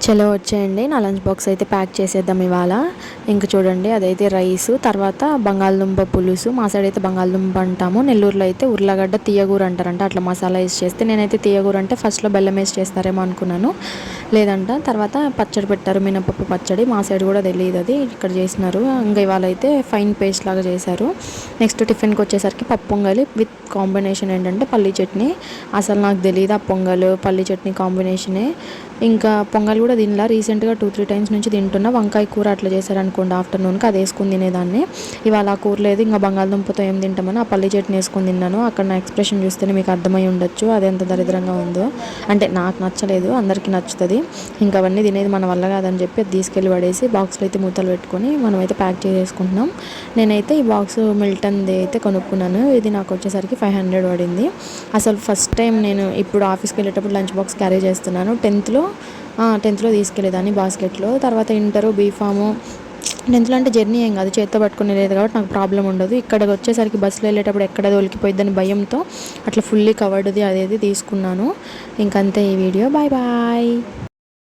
చలో వచ్చేయండి, నా లంచ్ బాక్స్ అయితే ప్యాక్ చేసేద్దాం ఇవాళ. ఇంక చూడండి, అదైతే రైస్, తర్వాత బంగాళదుంప పులుసు. మా సైడ్ అయితే బంగాళదుంప అంటాము, నెల్లూరులో అయితే ఉర్లగడ్డ తీయగూర అంటారంట. అట్లా మసాలా వేసి చేస్తే, నేనైతే తీయగూర అంటే ఫస్ట్లో బెల్లం వేసి చేస్తారేమో అనుకున్నాను, లేదంట. తర్వాత పచ్చడి పెట్టారు, మినపప్పు పచ్చడి. మా సైడ్ కూడా తెలియదు, అది ఇక్కడ చేసినారు. ఇంకా ఇవాళ అయితే ఫైన్ పేస్ట్ లాగా చేశారు. నెక్స్ట్ టిఫిన్కి వచ్చేసరికి పప్పు పొంగలి విత్ కాంబినేషన్ ఏంటంటే పల్లీ చట్నీ. అసలు నాకు తెలియదు ఆ పొంగల్ పల్లీ చట్నీ కాంబినేషనే. ఇంకా పొంగల్ కూడా తినలా, రీసెంట్గా 2-3 టైమ్స్ నుంచి తింటున్నా. వంకాయ కూర అట్లా చేశారనుకోండి ఆఫ్టర్నూన్కి, అది వేసుకుని తినేదాన్ని. ఇవాళ ఆ కూర లేదు, ఇంకా బంగాళదుంపతో ఏం తింటామని ఆ పల్లీ చట్నీ వేసుకొని తిన్నాను. అక్కడ నా ఎక్స్ప్రెషన్ చూస్తేనే మీకు అర్థమై ఉండొచ్చు అది ఎంత దరిద్రంగా ఉందో. అంటే నాకు నచ్చలేదు, అందరికీ నచ్చుతుంది. ఇంకా అవన్నీ తినేది మన వల్ల కాదని చెప్పి అది తీసుకెళ్ళి పడేసి బాక్స్లో అయితే మూతలు పెట్టుకొని మనమైతే ప్యాక్ చేసేసుకుంటున్నాం. నేనైతే ఈ బాక్స్ మిల్టన్ది అయితే కొనుక్కున్నాను. ఇది నాకు వచ్చేసరికి 500 పడింది. అసలు ఫస్ట్ టైం నేను ఇప్పుడు ఆఫీస్కి వెళ్ళేటప్పుడు లంచ్ బాక్స్ క్యారీ చేస్తున్నాను. 10th తీసుకెళ్ళేదాన్ని బాస్కెట్లో. తర్వాత ఇంటరు, బీఫాము. 10th అంటే జర్నీ ఏం కాదు, చేత్తో పట్టుకుని లేదు కాబట్టి నాకు ప్రాబ్లం ఉండదు. ఇక్కడికి వచ్చేసరికి బస్సులో వెళ్ళేటప్పుడు ఎక్కడ దొరికిపోయిద్దని భయంతో అట్లా ఫుల్లీ కవర్డ్ది అదేది తీసుకున్నాను. ఇంకంతే ఈ వీడియో. Bye bye.